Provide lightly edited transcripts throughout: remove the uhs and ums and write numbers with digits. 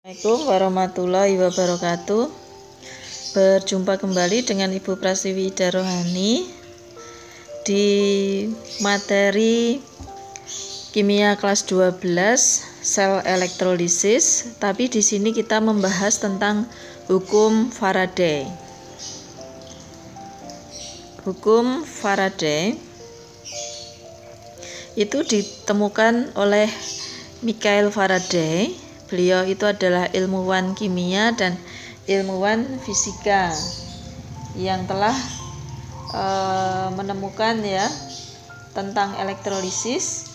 Assalamualaikum warahmatullahi wabarakatuh. Berjumpa kembali dengan Ibu Prasiwi Ida Rohani di materi kimia kelas 12 sel elektrolisis, tapi di sini kita membahas tentang hukum Faraday. Hukum Faraday itu ditemukan oleh Michael Faraday. Beliau itu adalah ilmuwan kimia dan ilmuwan fisika yang telah menemukan tentang elektrolisis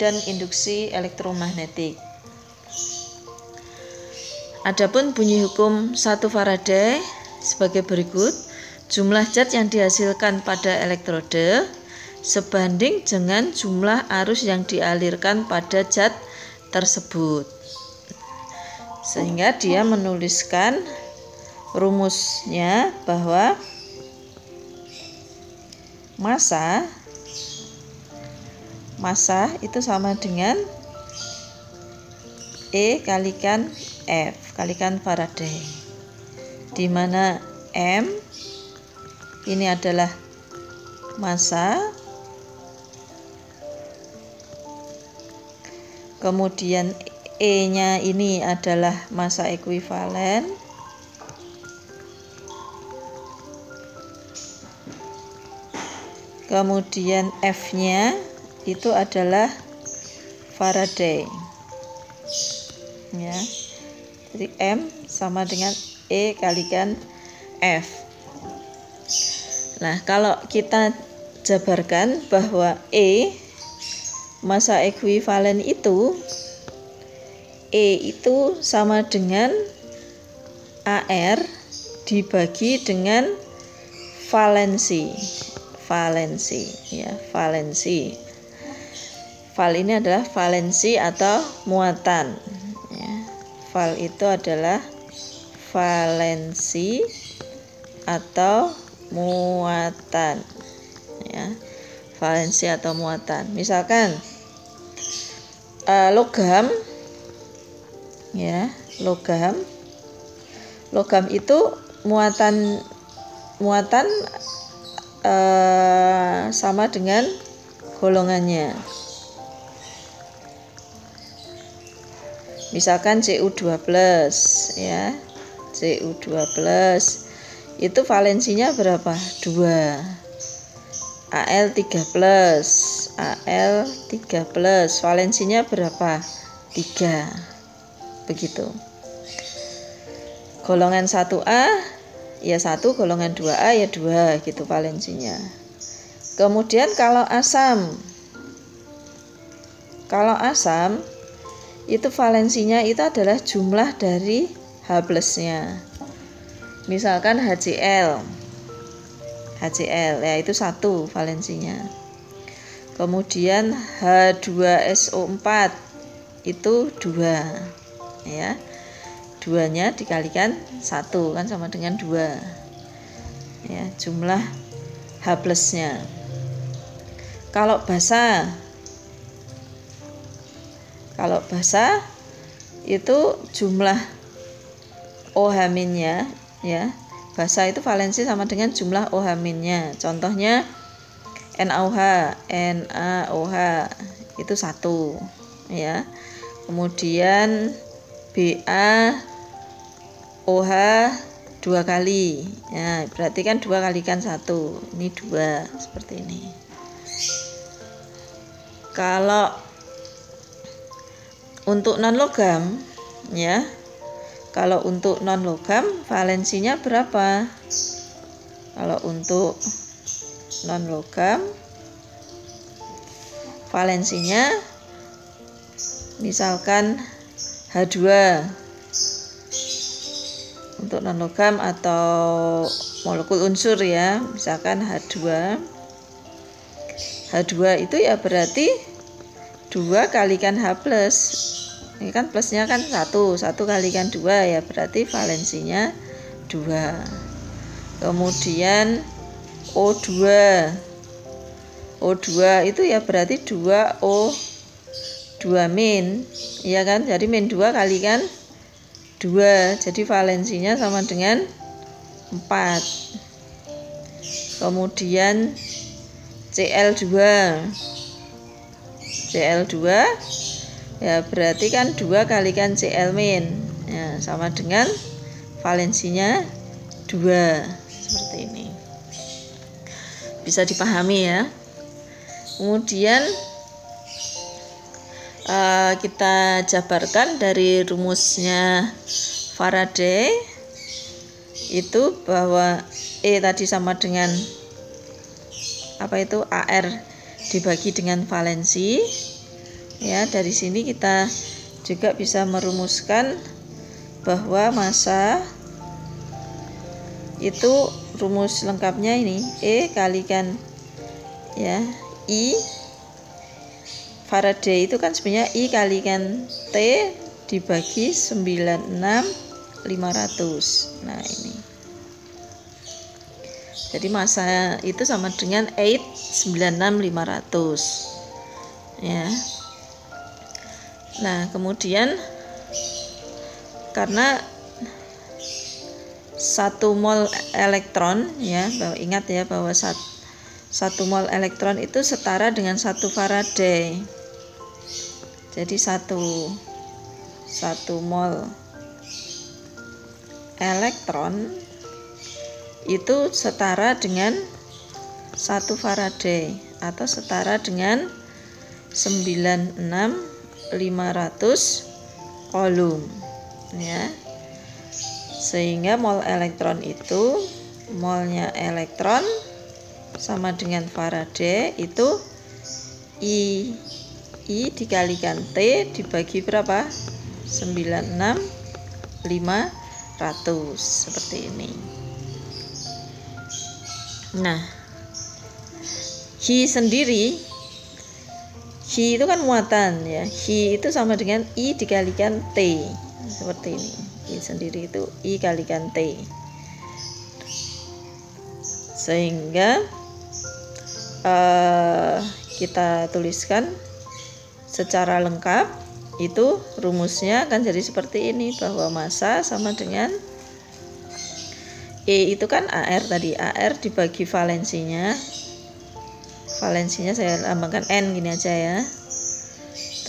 dan induksi elektromagnetik. Adapun bunyi hukum 1 Faraday sebagai berikut: jumlah zat yang dihasilkan pada elektrode sebanding dengan jumlah arus yang dialirkan pada zat tersebut. Sehingga dia menuliskan rumusnya bahwa massa itu sama dengan E kalikan F kalikan Faraday, di mana M ini adalah massa, kemudian E-nya ini adalah massa ekuivalen, kemudian F-nya itu adalah Faraday. Ya. Jadi M sama dengan E kalikan F. Nah, kalau kita jabarkan bahwa E massa ekuivalen itu E itu sama dengan AR dibagi dengan valensi. Val ini adalah valensi atau muatan. Ya. Val itu adalah valensi atau muatan. Ya. Valensi atau muatan. Misalkan logam itu muatan sama dengan golongannya. Misalkan Cu2+, ya. Cu2+ itu valensinya berapa? 2. Al3+, valensinya berapa? 3. Begitu. Golongan 1A ya 1, golongan 2A ya 2 gitu valensinya. Kemudian kalau asam itu valensinya itu adalah jumlah dari H+-nya. Misalkan HCl ya itu 1 valensinya. Kemudian H2SO4 itu 2. Ya, 2-nya dikalikan 1 kan sama dengan 2. Ya, jumlah H+-nya. Kalau basa itu jumlah OH-nya, ya. Basa itu valensi sama dengan jumlah OH-nya. Contohnya NaOH itu 1, ya. Kemudian BaOH 2 kali. Ya, berarti kan 2 kalikan 1. Ini 2 seperti ini. Kalau untuk non logam, ya. Kalau untuk non logam valensinya berapa? Kalau untuk non logam valensinya misalkan H2 untuk non logam atau molekul unsur, ya, misalkan H2 itu ya berarti 2 kalikan H+. Ini kan plusnya kan 1 kalikan 2 ya berarti valensinya 2. Kemudian O2 itu ya berarti 2O 2 min, ya kan? Jadi min 2 kalikan 2. Jadi valensinya sama dengan 4. Kemudian Cl2 ya berarti kan 2 kalikan Cl min ya, sama dengan valensinya 2. Seperti ini, bisa dipahami ya. Kemudian kita jabarkan dari rumusnya Faraday itu bahwa E tadi sama dengan AR dibagi dengan valensi ya. Dari sini kita juga bisa merumuskan bahwa massa itu rumus lengkapnya ini E kalikan ya I Faraday itu kan sebenarnya I kalikan T dibagi 96.500. Nah ini, jadi massa itu sama dengan 896.500 ya. Nah kemudian karena 1 mol elektron ya, ingat ya bahwa 1 mol elektron itu setara dengan 1 Faraday. Jadi 1 mol elektron itu setara dengan 1 Faraday atau setara dengan 96.500 Coulomb ya. Sehingga mol elektron itu, molnya elektron sama dengan Faraday itu I dikalikan T dibagi berapa? 96.500 seperti ini. Nah, Hi sendiri, Hi itu kan muatan ya. Hi itu sama dengan I dikalikan T seperti ini. Hi sendiri itu I kalikan T. Sehingga kita tuliskan secara lengkap itu rumusnya akan jadi seperti ini, bahwa massa sama dengan E itu kan AR tadi, AR dibagi valensinya saya lambangkan N gini aja ya,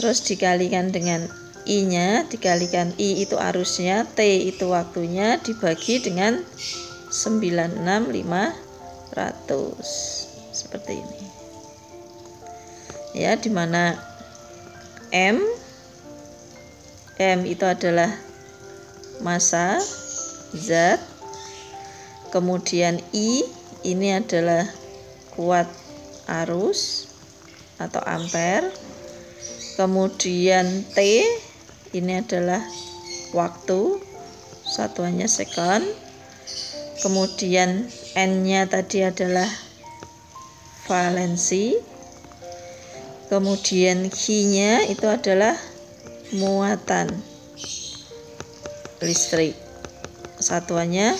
terus dikalikan dengan I nya, dikalikan I itu arusnya, T itu waktunya, dibagi dengan 96.500 seperti ini ya, dimana M itu adalah massa zat, kemudian I ini adalah kuat arus atau ampere, kemudian T ini adalah waktu, satuannya second, kemudian N nya tadi adalah valensi, kemudian Q-nya itu adalah muatan listrik, satuannya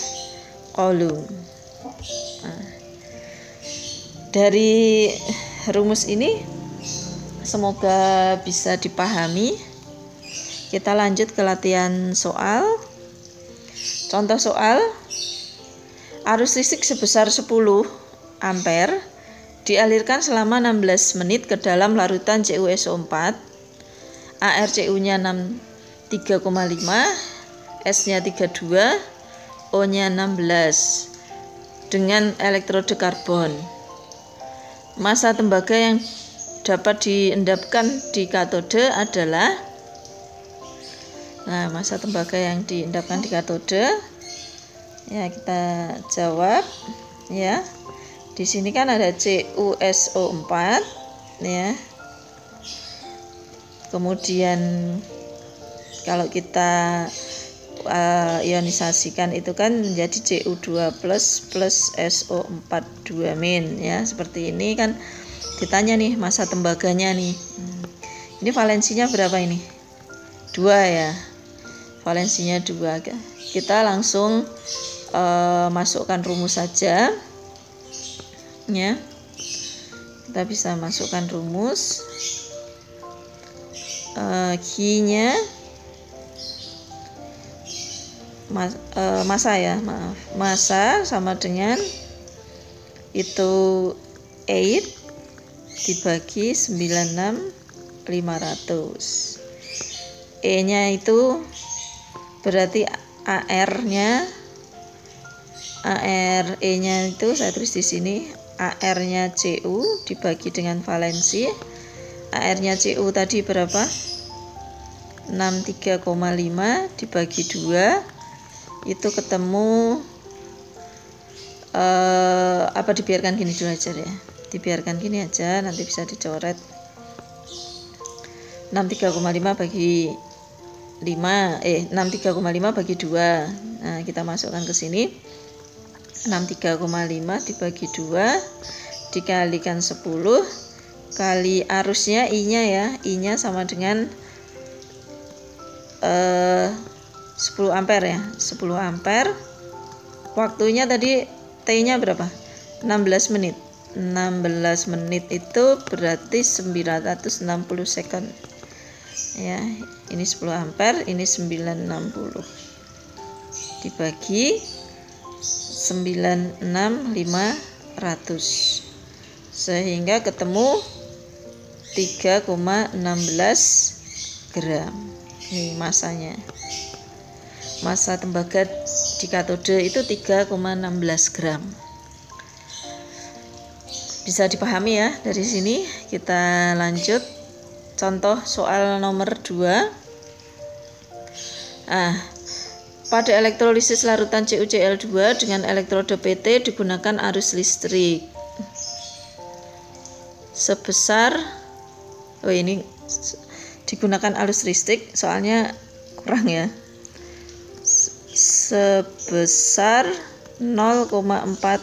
Coulomb. Nah, dari rumus ini semoga bisa dipahami. Kita lanjut ke latihan soal. Contoh soal, arus listrik sebesar 10 ampere dialirkan selama 16 menit ke dalam larutan CuSO4. ArCu-nya 3,5, S-nya 32, O-nya 16 dengan elektrode karbon. Massa tembaga yang dapat diendapkan di katode adalah, nah massa tembaga yang diendapkan di katode ya, kita jawab ya. Di sini kan ada CuSO4 ya. Kemudian kalau kita ionisasikan itu kan menjadi Cu2 plus SO4 2 min ya. Seperti ini kan ditanya nih massa tembaganya nih. Ini valensinya berapa ini? 2 ya. Valensinya 2. Kita langsung masukkan rumus saja ya. Kita bisa masukkan rumus. Q-nya massa ya, maaf. Massa sama dengan itu 8 dibagi 96.500. E-nya itu berarti AR-nya, ARE-nya itu saya tulis di sini, AR-nya CU dibagi dengan valensi. AR-nya CU tadi berapa? 63,5 dibagi 2 itu ketemu apa, dibiarkan gini dulu aja ya. Dibiarkan gini aja, nanti bisa dicoret. 63,5 bagi 63,5 bagi 2. Nah, kita masukkan ke sini. 63,5 dibagi 2 dikalikan 10 kali arusnya I-nya ya. I-nya sama dengan 10 ampere ya. 10 ampere. Waktunya tadi T-nya berapa? 16 menit. 16 menit itu berarti 960 second. Ya, ini 10 ampere, ini 960 dibagi 96.500 sehingga ketemu 3,16 gram. Ini masanya. Massa tembaga di katode itu 3,16 gram. Bisa dipahami ya. Dari sini kita lanjut contoh soal nomor 2. Pada elektrolisis larutan CuCl2 dengan elektroda PT digunakan arus listrik sebesar, ini digunakan arus listrik soalnya kurang ya, sebesar 0,4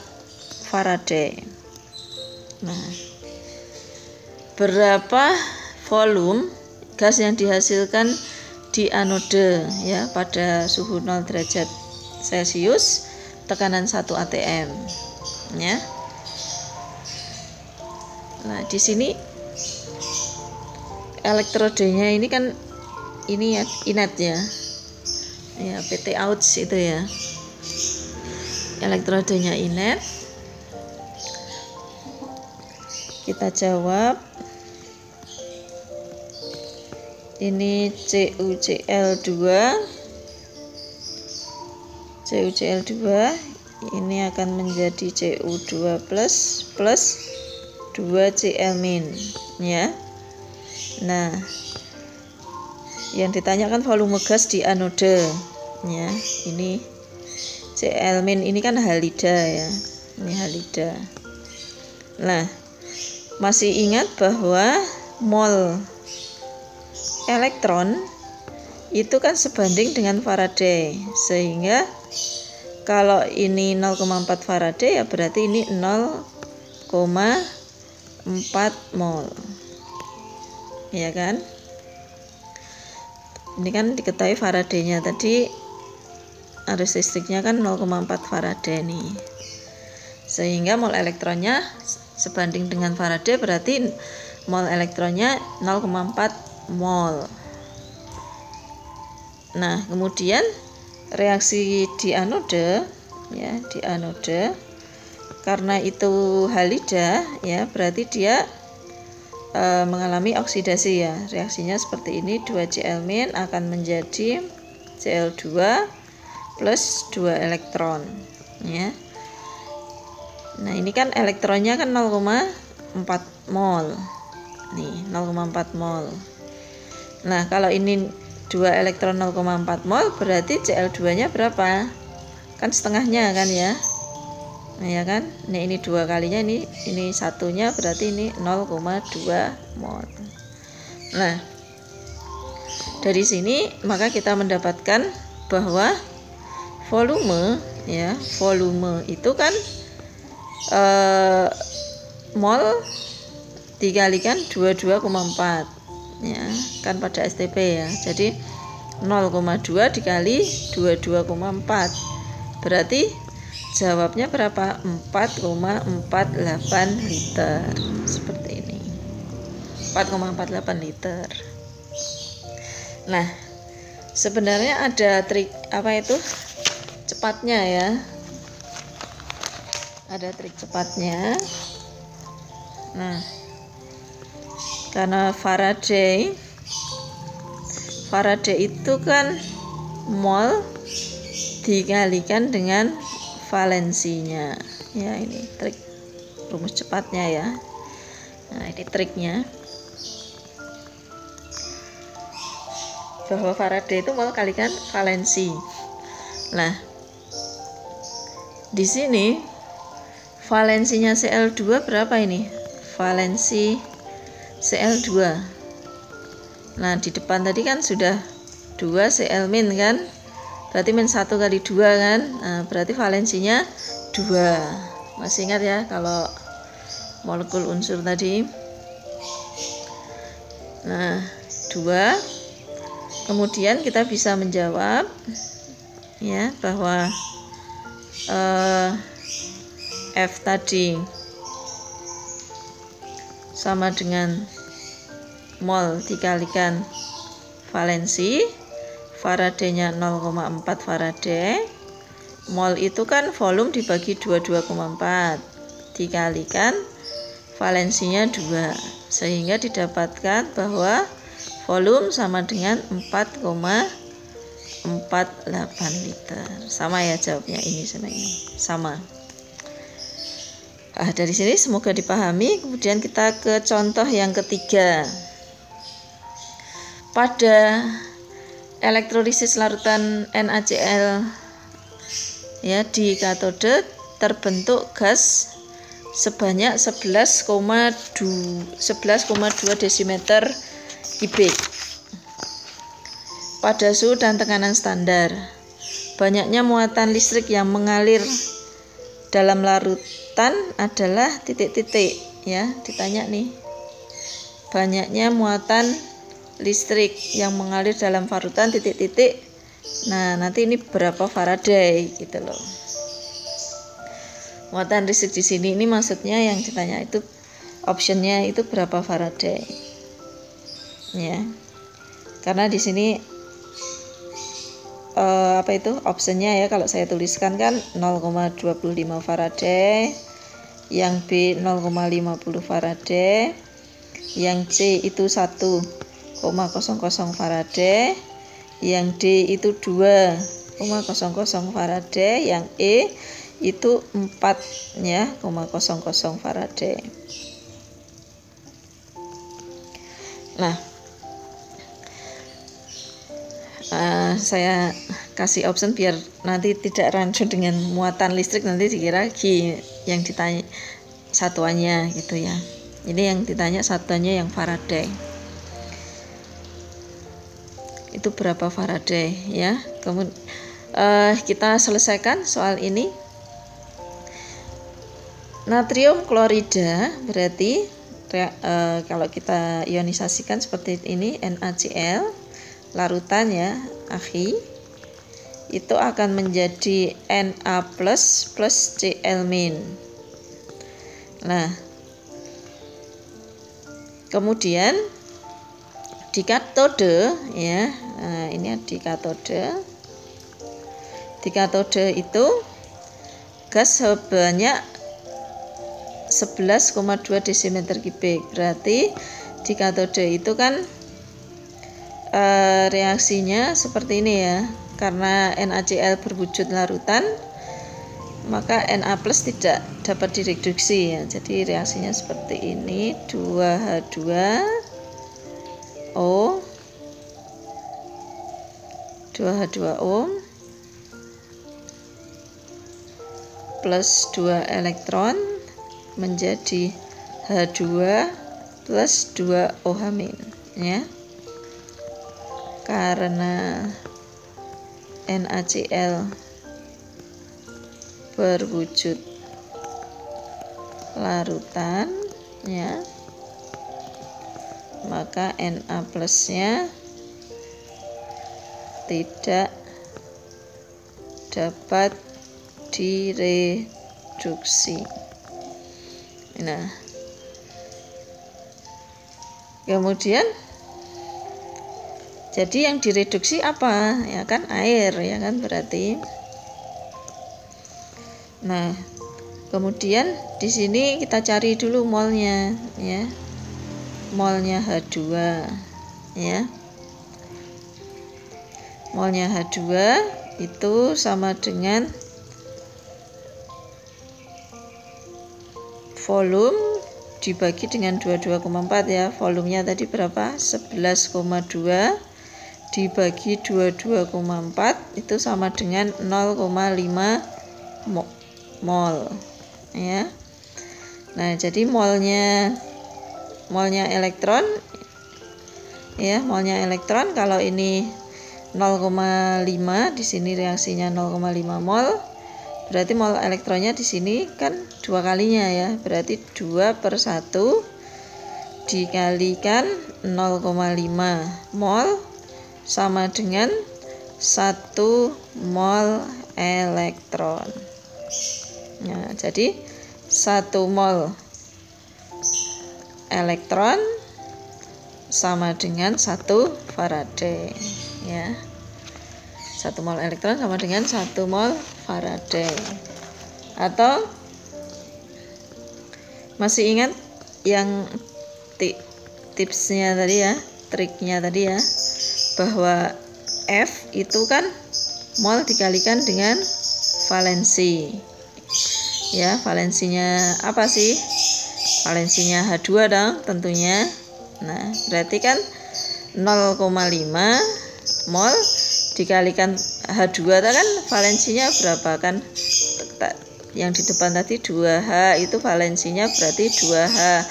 Faraday. Nah, berapa volume gas yang dihasilkan di anode ya pada suhu 0 derajat Celcius, tekanan 1 atm ya. Nah, di sini elektrodenya ini kan ini ya, inet ya. Ya, PT Outs itu ya. Elektrodenya inet. Kita jawab. Ini CuCl2 ini akan menjadi Cu2 plus 2Cl min ya. Nah, yang ditanyakan volume gas di anode ya. Ini Cl min ini kan halida ya. Ini halida. Nah, masih ingat bahwa mol elektron itu kan sebanding dengan Faraday, sehingga kalau ini 0,4 Faraday ya berarti ini 0,4 mol ya kan. Ini kan diketahui Faraday-nya tadi, arus listriknya kan 0,4 Faraday nih, sehingga mol elektronnya sebanding dengan Faraday, berarti mol elektronnya 0,4 mol. Nah, kemudian reaksi di anode ya, di anode karena itu halida ya, berarti dia mengalami oksidasi ya. Reaksinya seperti ini, 2Cl min akan menjadi Cl2 plus 2 elektron ya. Nah, ini kan elektronnya kan 0,4 mol. Nih, 0,4 mol. Nah, kalau ini 2 elektron 0,4 mol berarti Cl2-nya berapa? Kan setengahnya kan ya. Nah, ya kan? Nah, ini 2 kalinya, ini satunya berarti ini 0,2 mol. Nah, dari sini maka kita mendapatkan bahwa volume ya, volume itu kan mol dikalikan 22,4 ya, kan pada STP ya. Jadi 0,2 dikali 22,4 berarti jawabnya berapa? 4,48 liter. Seperti ini, 4,48 liter. Nah, sebenarnya ada trik apa itu? cepatnya ya. Ada trik cepatnya. Nah, karena Faraday itu kan mol dikalikan dengan valensinya. Ya, ini trik rumus cepatnya ya. Nah, ini triknya. Bahwa Faraday itu mol kalikan valensi. Nah, di sini valensinya Cl2 berapa ini? Valensi Cl2. Nah, di depan tadi kan sudah 2 Cl min kan? Berarti min 1 kali 2 kan? Nah, berarti valensinya 2. Masih ingat ya kalau molekul unsur tadi? Nah, 2. Kemudian kita bisa menjawab ya bahwa F tadi sama dengan mol dikalikan valensi. Faradaynya 0,4 Faraday. Mol itu kan volume dibagi 22,4 dikalikan valensinya 2, sehingga didapatkan bahwa volume sama dengan 4,48 liter. Sama ya jawabnya, ini sama ini. Sama. Dari sini semoga dipahami. Kemudian kita ke contoh yang ketiga. Pada elektrolisis larutan NaCl ya di katode terbentuk gas sebanyak 11,2 desimeter kubik pada suhu dan tekanan standar. Banyaknya muatan listrik yang mengalir dalam larutan adalah titik-titik ya, ditanya nih. Banyaknya muatan listrik yang mengalir dalam larutan titik-titik. Nah, nanti ini berapa Faraday gitu loh. Muatan listrik di sini ini maksudnya yang ditanya itu optionnya itu berapa Faraday. Ya. Karena di sini optionnya ya, kalau saya tuliskan kan 0,25 Faraday, yang B 0,50 Faraday, yang C itu 1,00 Faraday, yang D itu 2,00 Faraday, yang E itu 4,00 Faraday. Nah, saya kasih option biar nanti tidak rancu dengan muatan listrik, nanti dikira G yang ditanya satuannya gitu ya. Ini yang ditanya satuannya yang Faraday. Itu berapa Faraday ya. Kemudian kita selesaikan soal ini. Natrium klorida berarti kalau kita ionisasikan seperti ini, NaCl larutan ya, akhi, itu akan menjadi Na plus Cl min. Nah, kemudian di katode ya, ini di katode. Di katode itu gas sebanyak 11,2 desimeter kubik. Berarti di katode itu kan reaksinya seperti ini ya. Karena NaCl berwujud larutan, maka Na plus tidak dapat direduksi ya. Jadi reaksinya seperti ini, 2H2O plus 2 elektron menjadi H2 plus 2 OH- ya. Karena NaCl berwujud larutan ya, maka Na plusnya tidak dapat direduksi. Nah, kemudian jadi yang direduksi apa? Ya kan air ya kan, berarti Nah, kemudian di sini kita cari dulu molnya ya. Molnya H2 ya. Molnya H2 itu sama dengan volume dibagi dengan 22,4 ya. Volumenya tadi berapa? 11,2 dibagi 22,4 itu sama dengan 0,5 mol ya. Nah, jadi molnya elektron ya, molnya elektron kalau ini 0,5, di sini reaksinya 0,5 mol. Berarti mol elektronnya di sini kan 2 kalinya ya. Berarti 2/1 dikalikan 0,5 mol sama dengan 1 mol elektron. Nah, jadi 1 mol elektron sama dengan 1 Faraday ya. 1 mol elektron sama dengan 1 mol Faraday. Atau masih ingat yang tipsnya tadi ya, triknya tadi ya, bahwa F itu kan mol dikalikan dengan valensi ya. Valensinya apa sih? Valensinya H2 dong tentunya. Nah, berarti kan 0,5 mol dikalikan H2 kan valensinya berapa kan? Yang di depan tadi 2H itu valensinya berarti 2H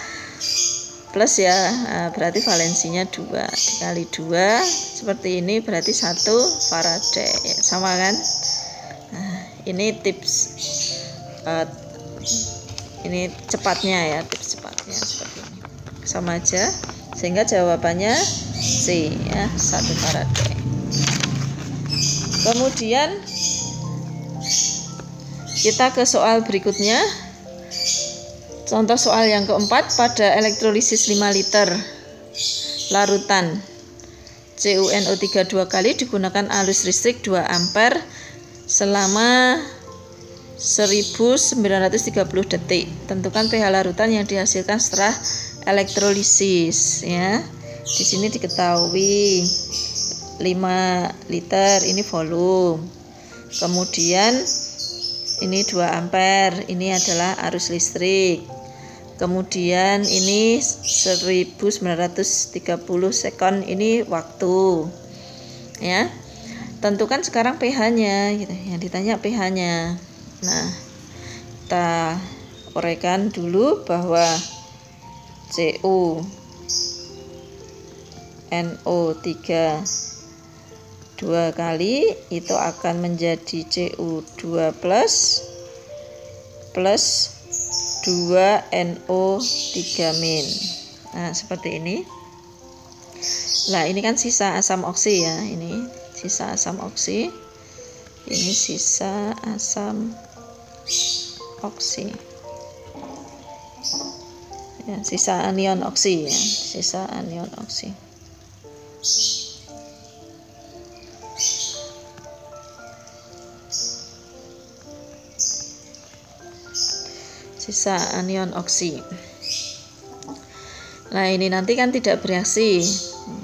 plus ya. Nah, berarti valensinya 2 dikali 2 seperti ini berarti 1 Faraday ya, sama kan? Nah, ini tips ini cepatnya ya, tips cepatnya seperti ini. Sama aja, sehingga jawabannya C ya, 1 Faraday. Kemudian kita ke soal berikutnya. Contoh soal yang keempat, pada elektrolisis 5 liter larutan CuNO3 2 kali digunakan arus listrik 2 ampere selama 1930 detik. Tentukan pH larutan yang dihasilkan setelah elektrolisis ya. Di sini diketahui 5 liter ini volume. Kemudian ini 2 ampere, ini adalah arus listrik. Kemudian ini 1930 sekon, ini waktu. Ya. Tentukan sekarang pH-nya gitu. Yang ditanya pH-nya. Nah, kita uraikan dulu bahwa CuNO3 2 kali itu akan menjadi Cu2 plus 2NO3 min. Nah, seperti ini. Nah, ini kan sisa asam oksi ya, ini sisa asam oksi. Ini sisa asam oksi. Ya, sisa anion oksi ya, sisa anion oksi. Sisa anion oksi. Nah, ini nanti kan tidak bereaksi.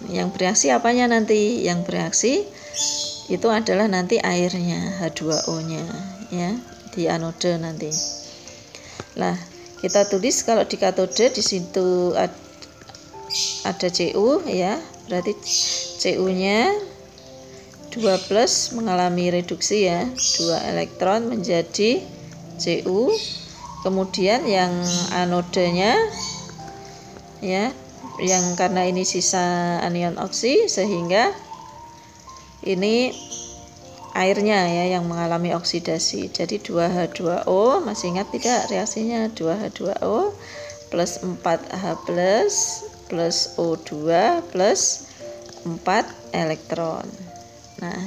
Yang bereaksi apanya nanti? Yang bereaksi itu adalah nanti airnya, H2O-nya ya, di anode nanti. Nah, kita tulis kalau di katode di situ ada Cu ya, berarti Cu-nya 2 plus mengalami reduksi ya, 2 elektron menjadi Cu. Kemudian yang anodenya ya, yang karena ini sisa anion oksi sehingga ini airnya ya yang mengalami oksidasi. Jadi 2H2O, masih ingat tidak reaksinya? 2H2O plus 4H plus O2 plus 4 elektron. Nah,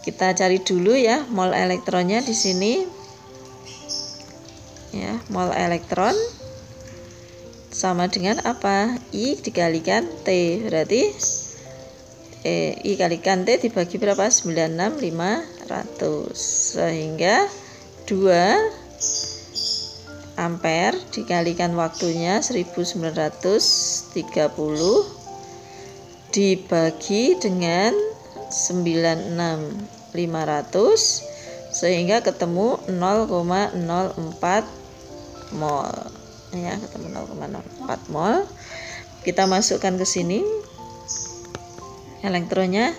kita cari dulu ya mol elektronnya di sini. Ya, mol elektron sama dengan apa? I dikalikan T, berarti I kalikan T dibagi berapa? 96.500, sehingga ampere dikalikan waktunya 1930 dibagi dengan 96.500 sehingga ketemu 0,04 mol ya, ketemu 0,04 mol. Kita masukkan ke sini elektronnya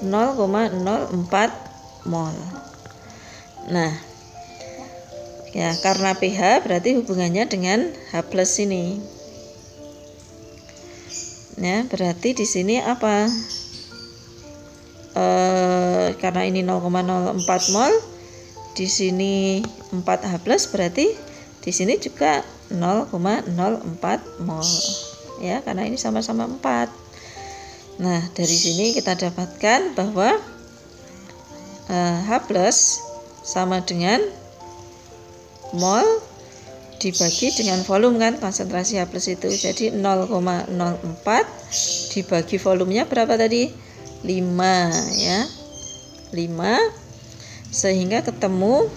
0,04 mol. Nah, ya karena pH berarti hubungannya dengan H+ ini. Ya, berarti di sini apa? Karena ini 0,04 mol, di sini 4H+, berarti di sini juga 0,04 mol. Ya, karena ini sama-sama 4. Nah, dari sini kita dapatkan bahwa H+ sama dengan mol dibagi dengan volume kan, konsentrasi H+ itu. Jadi 0,04 dibagi volumenya berapa tadi? 5 ya. 5 sehingga ketemu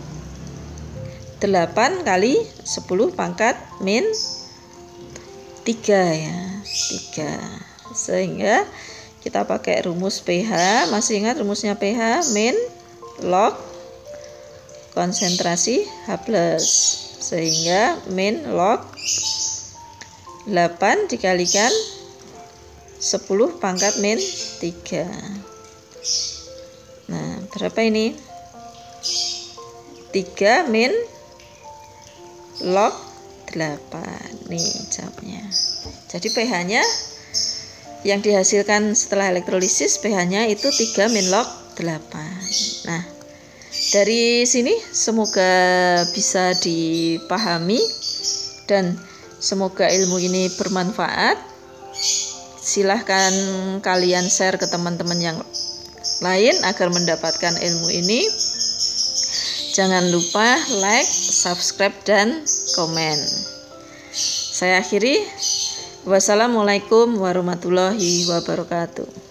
8 kali 10 pangkat min 3 ya. 3. Sehingga kita pakai rumus pH. Masih ingat rumusnya pH? Min log konsentrasi H+, sehingga min log 8 dikalikan 10 pangkat min 3. Nah, berapa ini? 3 min log 8. Nih jawabnya. Jadi pH-nya yang dihasilkan setelah elektrolisis, pH-nya itu 3 min log 8. Nah, dari sini semoga bisa dipahami dan semoga ilmu ini bermanfaat. Silahkan kalian share ke teman-teman yang lain agar mendapatkan ilmu ini. Jangan lupa like, subscribe, dan komen. Saya akhiri. Wassalamualaikum warahmatullahi wabarakatuh.